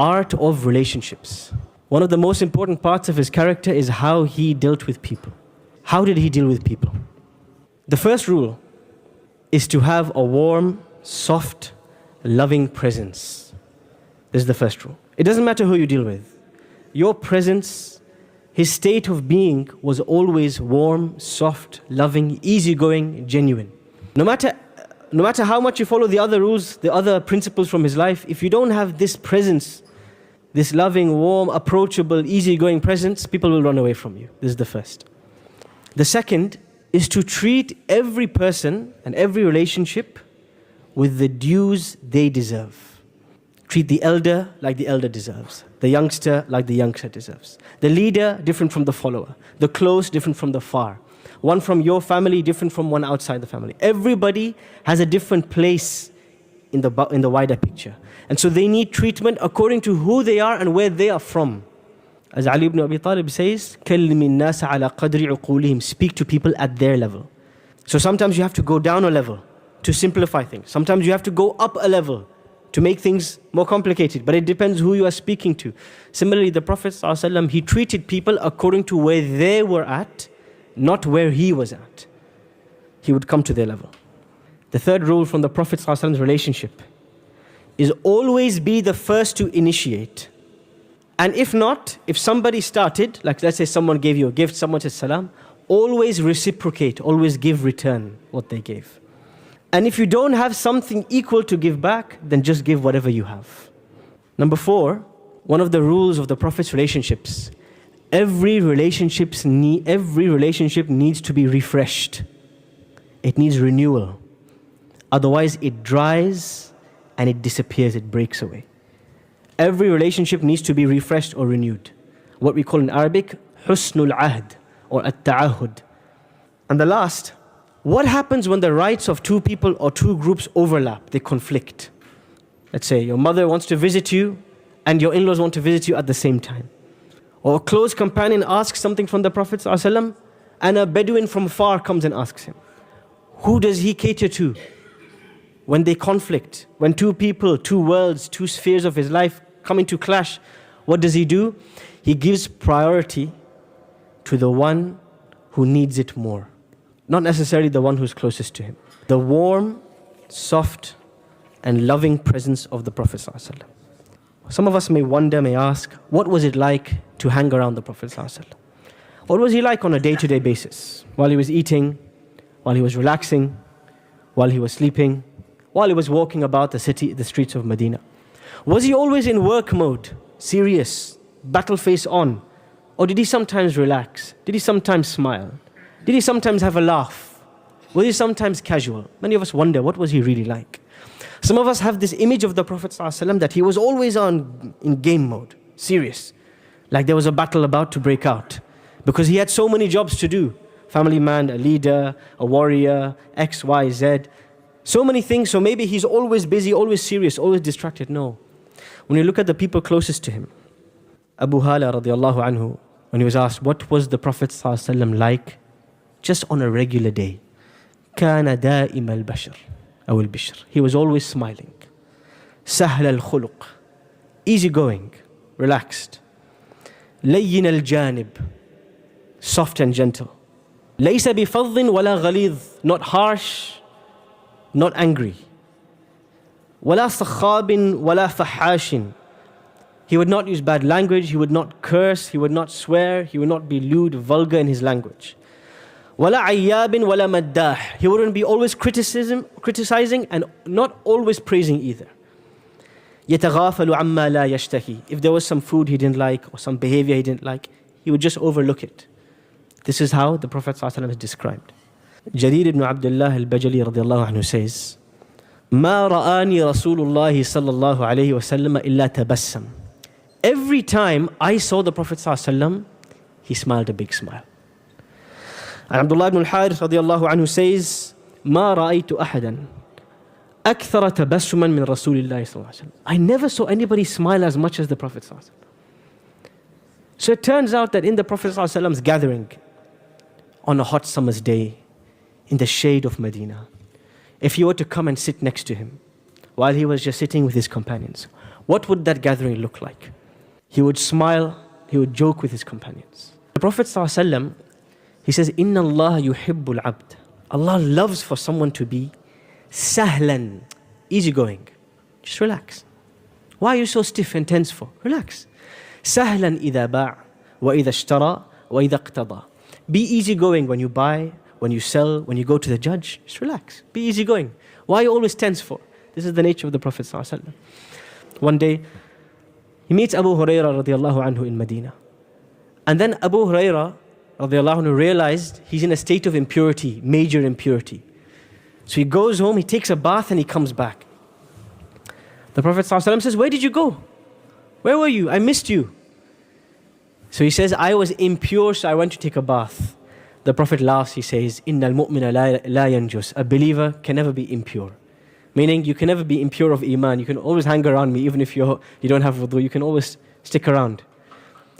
art of relationships. One of the most important parts of his character is how he dealt with people. How did he deal with people? The first rule is to have a warm, soft, loving presence. This is the first rule. It doesn't matter who you deal with. Your presence, his state of being was always warm, soft, loving, easygoing, genuine. No matter how much you follow the other rules, the other principles from his life, if you don't have this presence, this loving, warm, approachable, easygoing presence, people will run away from you. This is the first. The second is to treat every person and every relationship with the dues they deserve. Treat the elder like the elder deserves. The youngster like the youngster deserves. The leader different from the follower. The close different from the far. One from your family different from one outside the family. Everybody has a different place in the wider picture. And so they need treatment according to who they are and where they are from. As Ali ibn Abi Talib says, كَلِّمِ النَّاسَ عَلَى قَدْرِ عُقُولِهِمْ. Speak to people at their level. So sometimes you have to go down a level to simplify things. Sometimes you have to go up a level to make things more complicated. But it depends who you are speaking to. Similarly, the Prophet ﷺ, he treated people according to where they were at, not where he was at. He would come to their level. The third rule from the Prophet ﷺ's relationship is always be the first to initiate. And if not, if somebody started, like let's say someone gave you a gift, someone says salam, always reciprocate, always give return what they gave. And if you don't have something equal to give back, then just give whatever you have. Number 4, one of the rules of the Prophet's relationships, every relationship needs to be refreshed. It needs renewal. Otherwise it dries and it disappears, it breaks away. Every relationship needs to be refreshed or renewed. What we call in Arabic, husnul ahd or at-ta'ahud. And the last, what happens when the rights of two people or two groups overlap, they conflict? Let's say your mother wants to visit you and your in-laws want to visit you at the same time. Or a close companion asks something from the Prophet ﷺ and a Bedouin from far comes and asks him. Who does he cater to? When they conflict, when two people, two worlds, two spheres of his life come into clash, what does he do? He gives priority to the one who needs it more, not necessarily the one who's closest to him. The warm, soft, and loving presence of the Prophet ﷺ. Some of us may wonder, may ask, what was it like to hang around the Prophet ﷺ? What was he like on a day-to-day basis? While he was eating, while he was relaxing, while he was sleeping, while he was walking about the streets of Medina? Was he always in work mode, serious, battle face on? Or did he sometimes relax? Did he sometimes smile? Did he sometimes have a laugh? Was he sometimes casual? Many of us wonder, what was he really like? Some of us have this image of the Prophet ﷺ that he was always in game mode, serious. Like there was a battle about to break out. Because he had so many jobs to do. Family man, a leader, a warrior, X, Y, Z. So many things, so maybe he's always busy, always serious, always distracted. No. When you look at the people closest to him, Abu Hala radiallahu anhu, when he was asked, what was the Prophet ﷺ like just on a regular day? كان دائم البشر أو البشر. He was always smiling. سهل الخلق. Easygoing, relaxed. لين الجانب. Soft and gentle. ليس بفظ ولا غليظ. Not harsh, not angry. ولا صخاب ولا فحاش. He would not use bad language, he would not curse, he would not swear, he would not be lewd, vulgar in his language. ولا عياب ولا مداح. He wouldn't be always criticizing and not always praising either. يتغافل عما لا يشتهي. If there was some food he didn't like or some behavior he didn't like, he would just overlook it. This is how the Prophet ﷺ is described. Jarir ibn Abdullah al-Bajali radiallahu anhu says, ما رآني رسول الله صلى الله عليه وسلم إلا تبسم. Every time I saw the Prophet ﷺ, he smiled a big smile. And Abdullah ibn al-Harith radiallahu anhu says, ما رأيت أحدا أكثر تبسما من رسول الله صلى الله عليه وسلم. I never saw anybody smile as much as the Prophet ﷺ. So it turns out that in the Prophet ﷺ's gathering, on a hot summer's day, in the shade of Medina, if you were to come and sit next to him, while he was just sitting with his companions, what would that gathering look like? He would smile, he would joke with his companions. The Prophet ﷺ, he says, إِنَّ اللَّهَ يُحِبُّ الْعَبْدَ. Allah loves for someone to be sahlan, easygoing. Just relax. Why are you so stiff and tense for? Relax. سهلا إذا باع وإذا اشترى وإذا اقتضى. Be easygoing when you buy, when you sell, when you go to the judge. Just relax. Be easygoing. Why are you always tense for? This is the nature of the Prophet ﷺ. One day, he meets Abu Hurairah radiallahu anhu in Medina. And then Abu Hurairah radiallahu anhu realized he's in a state of impurity, major impurity. So he goes home, he takes a bath and he comes back. The Prophet ﷺ says, where did you go? Where were you? I missed you. So he says, I was impure, so I went to take a bath. The Prophet laughs, he says, إِنَّ الْمُؤْمِنَ لَا يَنْجُسْ. A believer can never be impure. Meaning, you can never be impure of iman. You can always hang around me, even if you don't have wudu. You can always stick around.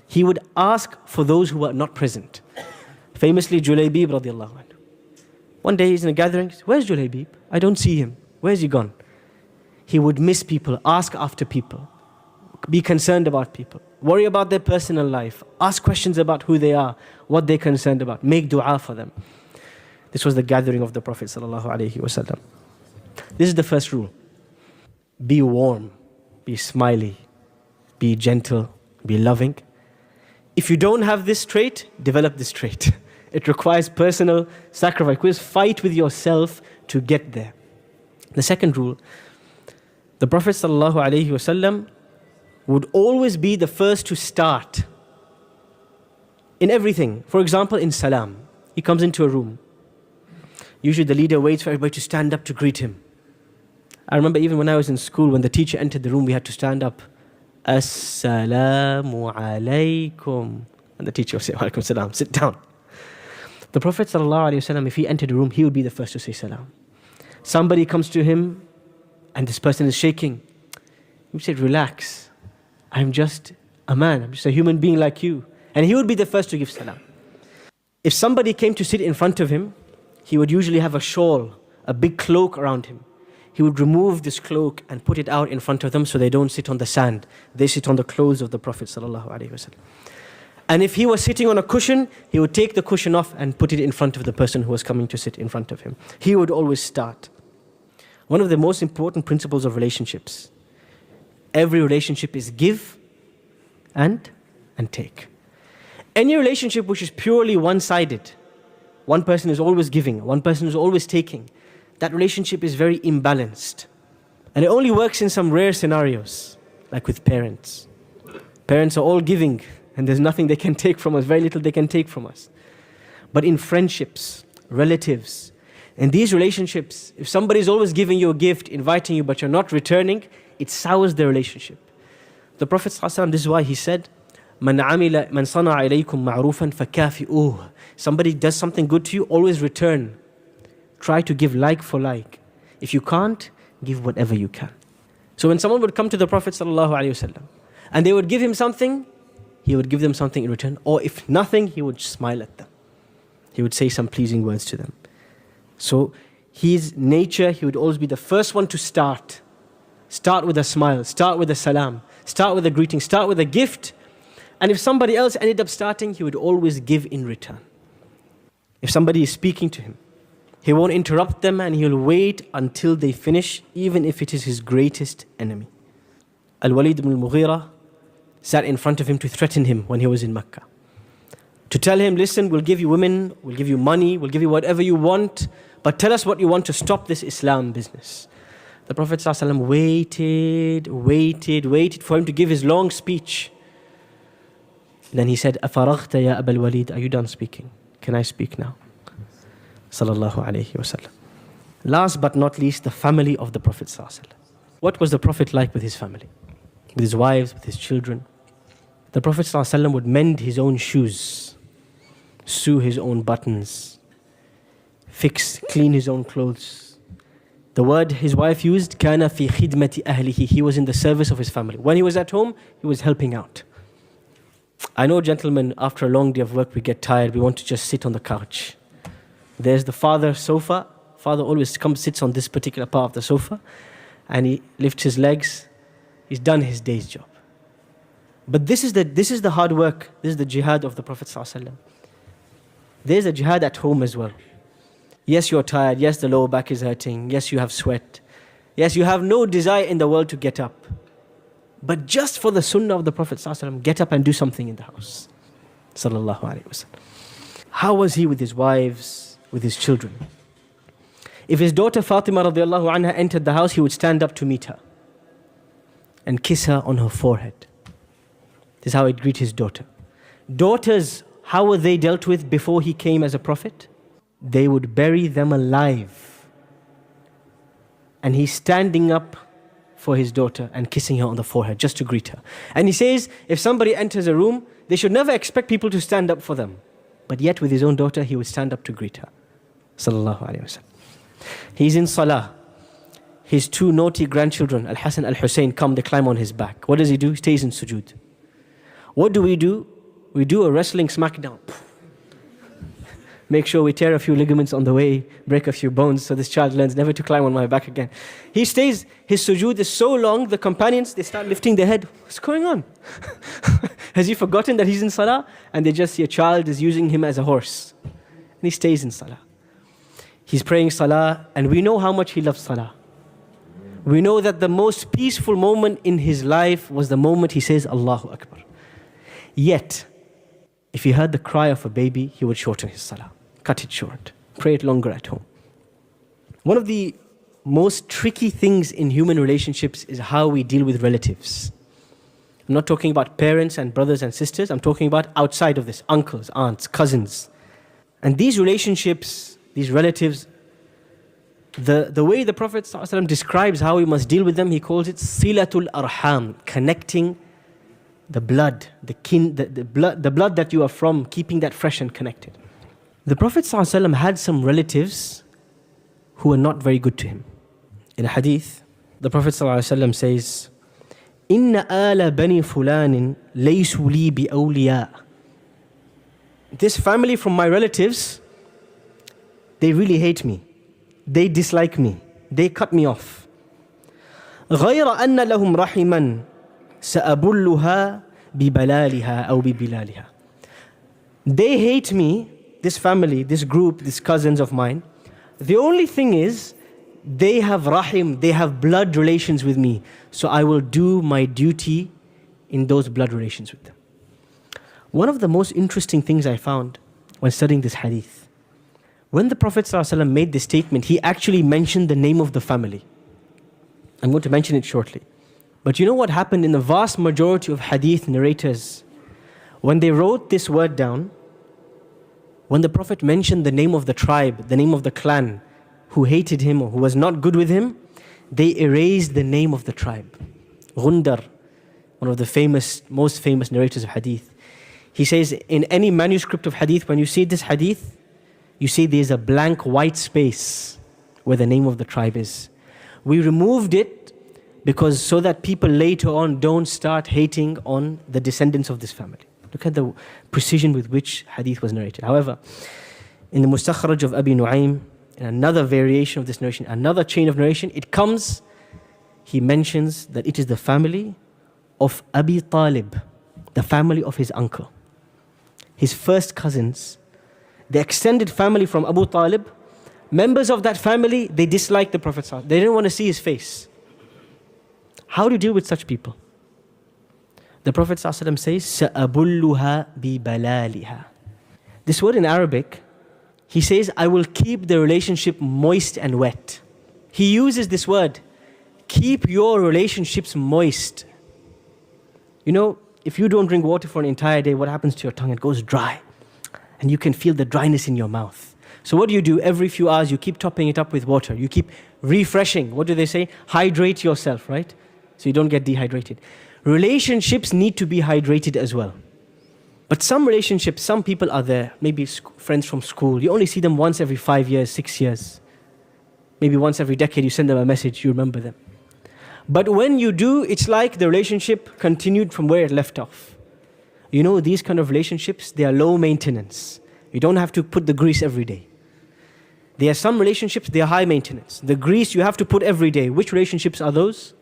He would ask for those who were not present. Famously, Julaybib radiallahu anhu. One day he's in a gathering. Where's Julaybib? I don't see him. Where's he gone? He would miss people, ask after people, be concerned about people, worry about their personal life, ask questions about who they are, what they're concerned about, make dua for them. This was the gathering of the Prophet sallallahu alaihi wasallam. This is the first rule. Be warm, be smiley, be gentle, be loving. If you don't have this trait, develop this trait. It requires personal sacrifice. Please fight with yourself to get there. The second rule, the Prophet ﷺ would always be the first to start in everything. For example, in salam, he comes into a room. Usually the leader waits for everybody to stand up to greet him. I remember even when I was in school, when the teacher entered the room, we had to stand up. Assalamu alaykum. And the teacher would say, Walaikum salam, sit down. The Prophet ﷺ, if he entered a room, he would be the first to say salam. Somebody comes to him, and this person is shaking. He would say, relax. I'm just a man. I'm just a human being like you. And he would be the first to give salam. If somebody came to sit in front of him, he would usually have a shawl, a big cloak around him. He would remove this cloak and put it out in front of them so they don't sit on the sand. They sit on the clothes of the Prophet ﷺ. And if he was sitting on a cushion, he would take the cushion off and put it in front of the person who was coming to sit in front of him. He would always start. One of the most important principles of relationships. Every relationship is give and take. Any relationship which is purely one-sided, one person is always giving, one person is always taking, that relationship is very imbalanced. And it only works in some rare scenarios, like with parents. Parents are all giving, and there's nothing they can take from us, very little they can take from us. But in friendships, relatives, in these relationships, if somebody is always giving you a gift, inviting you, but you're not returning, it sours the relationship. The Prophet ﷺ, this is why he said, "Man صَنَعَ إِلَيْكُمْ مَعْرُوفًا فَكَافِئُوهُ." Somebody does something good to you, always return. Try to give like for like. If you can't, give whatever you can. So when someone would come to the Prophet ﷺ and they would give him something, he would give them something in return. Or if nothing, he would smile at them. He would say some pleasing words to them. So his nature, he would always be the first one to start. Start with a smile, start with a salam, start with a greeting, start with a gift. And if somebody else ended up starting, he would always give in return. If somebody is speaking to him, he won't interrupt them and he'll wait until they finish, even if it is his greatest enemy. Al-Walid ibn al-Mughira sat in front of him to threaten him when he was in Mecca. To tell him, listen, we'll give you women, we'll give you money, we'll give you whatever you want, but tell us what you want to stop this Islam business. The Prophet ﷺ waited for him to give his long speech. Then he said, أَفَرَغْتَ يَا أَبَا الْوَلِيدِ. Are you done speaking? Can I speak now? Sallallahu alayhi wa sallam. Last but not least, the family of the Prophet ﷺ. What was the Prophet like with his family? With his wives, with his children? The Prophet ﷺ would mend his own shoes, sew his own buttons, clean his own clothes. The word his wife used, كَانَ فِي خِدْمَةِ أَهْلِهِ. He was in the service of his family. When he was at home, he was helping out. I know, gentlemen, after a long day of work, we get tired. We want to just sit on the couch. There's the father's sofa. Father always sits on this particular part of the sofa, and he lifts his legs. he's done his day's job. But this is the hard work, this is the jihad of the Prophet ﷺ. There's a jihad at home as well. Yes, you're tired. Yes, the lower back is hurting. Yes, you have sweat. Yes, you have no desire in the world to get up. But just for the sunnah of the Prophet ﷺ, get up and do something in the house. Sallallahu Alaihi Wasallam. How was he with his wives, with his children? If his daughter Fatima radiallahu anha entered the house, he would stand up to meet her and kiss her on her forehead. This is how he'd greet his daughter. Daughters, how were they dealt with before he came as a prophet? They would bury them alive. And he's standing up for his daughter and kissing her on the forehead just to greet her. And he says, if somebody enters a room, they should never expect people to stand up for them. But yet with his own daughter, he would stand up to greet her. Sallallahu Alaihi Wasallam. He's in salah. His two naughty grandchildren, Al-Hasan, Al-Hussein, come, they climb on his back. What does he do? He stays in sujood. What do? We do a wrestling smackdown. Make sure we tear a few ligaments on the way, break a few bones, so this child learns never to climb on my back again. He stays, his sujood is so long, the companions, they start lifting their head. What's going on? Has he forgotten that he's in salah? And they just see a child is using him as a horse. And he stays in salah. He's praying salah, and we know how much he loves salah. We know that the most peaceful moment in his life was the moment he says, Allahu Akbar. Yet, if he heard the cry of a baby, he would shorten his salah, cut it short, pray it longer at home. One of the most tricky things in human relationships is how we deal with relatives. I'm not talking about parents and brothers and sisters, I'm talking about outside of this, uncles, aunts, cousins. And these relationships, these relatives, the way the Prophet ﷺ describes how we must deal with them, he calls it silatul arham, connecting the blood, the blood that you are from, keeping that fresh and connected. The Prophet ﷺ had some relatives who were not very good to him. In a hadith, the Prophet ﷺ says, "Inna ala bani fulanin laysu li bi awliya." This family from my relatives, they really hate me. They dislike me. They cut me off. غَيْرَ أَنَّ لَهُمْ رَحِمًا سَأَبُلُّهَا بِبَلَالِهَا أَوْ بِبِلَالِهَا. They hate me, this family, this group, these cousins of mine. The only thing is, they have rahim, they have blood relations with me. So I will do my duty in those blood relations with them. One of the most interesting things I found when studying this hadith, when the Prophet ﷺ made this statement, he actually mentioned the name of the family. I'm going to mention it shortly. But you know what happened in the vast majority of hadith narrators? When they wrote this word down, when the Prophet mentioned the name of the tribe, the name of the clan, who hated him or who was not good with him, they erased the name of the tribe. Gundar, one of the most famous narrators of hadith, he says in any manuscript of hadith, when you see this hadith, you see there's a blank white space where the name of the tribe is. We removed it because so that people later on don't start hating on the descendants of this family. Look at the precision with which hadith was narrated. However, in the Mustakhraj of Abi Nu'aym, in another variation of this narration, another chain of narration, it comes, he mentions that it is the family of Abi Talib, the family of his uncle. His first cousins, the extended family from Abu Talib, members of that family, they disliked the Prophet ﷺ. They didn't want to see his face. How do you deal with such people? The Prophet ﷺ says, سَأَبُلُّهَا بِبَلَالِهَا. This word in Arabic, he says, I will keep the relationship moist and wet. He uses this word, keep your relationships moist. You know, if you don't drink water for an entire day, what happens to your tongue? It goes dry. And you can feel the dryness in your mouth. So what do? Every few hours, you keep topping it up with water. You keep refreshing. What do they say? Hydrate yourself, right? So you don't get dehydrated. Relationships need to be hydrated as well. But some relationships, some people are there, maybe friends from school. You only see them once every 5 years, 6 years. Maybe once every decade, you send them a message, you remember them. But when you do, it's like the relationship continued from where it left off. You know, these kind of relationships, they are low maintenance. You don't have to put the grease every day. There are some relationships, they are high maintenance. The grease you have to put every day. Which relationships are those?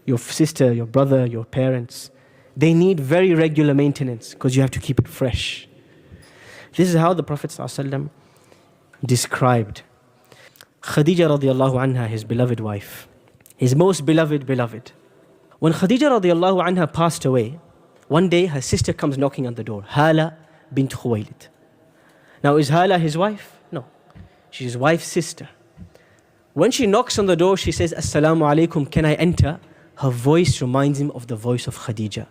your sister, your brother, your parents, they need very regular maintenance because you have to keep it fresh. This is how the Prophet ﷺ described Khadija radiallahu anha, his beloved wife, his most beloved. When Khadija radiallahu anha passed away, one day her sister comes knocking on the door, Hala bint Khuwaylid. Now, is Hala his wife? No. She's his wife's sister. When she knocks on the door, she says, Assalamu alaikum, can I enter? Her voice reminds him of the voice of Khadija.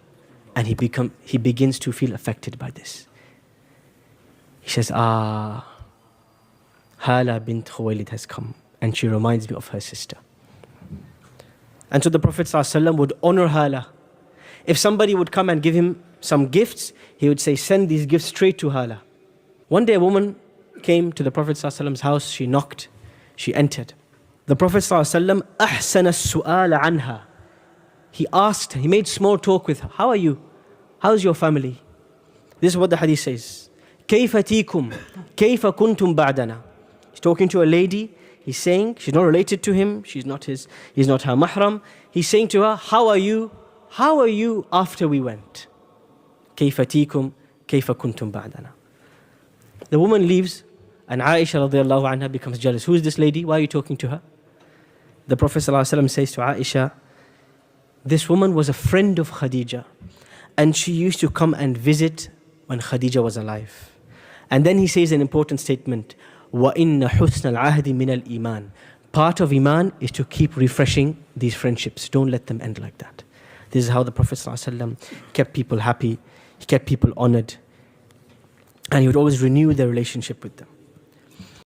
And he begins to feel affected by this. He says, Hala bint Khuwaylid has come. And she reminds me of her sister. And so the Prophet ﷺ would honor Hala. If somebody would come and give him some gifts, he would say, send these gifts straight to Hala. One day a woman came to the Prophet ﷺ's house, she knocked, she entered. The Prophet ﷺ أحسن السؤال عنها. He asked her, he made small talk with her. How are you? How's your family? This is what the hadith says. كيف تيكم كيف كنتم بعدنا. He's talking to a lady. He's saying, she's not related to him. He's not her mahram. He's saying to her, how are you? How are you after we went? كيف تيكم كيف كنتم بعدنا. The woman leaves and Aisha radiallahu anha becomes jealous. Who is this lady? Why are you talking to her? The Prophet ﷺ says to Aisha, this woman was a friend of Khadija and she used to come and visit when Khadija was alive. And then he says an important statement, وَإِنَّ حُسْنَ الْعَهْدِ مِنَ الْإِيمَانِ. Part of Iman is to keep refreshing these friendships. Don't let them end like that. This is how the Prophet ﷺ kept people happy. He kept people honored. And he would always renew their relationship with them.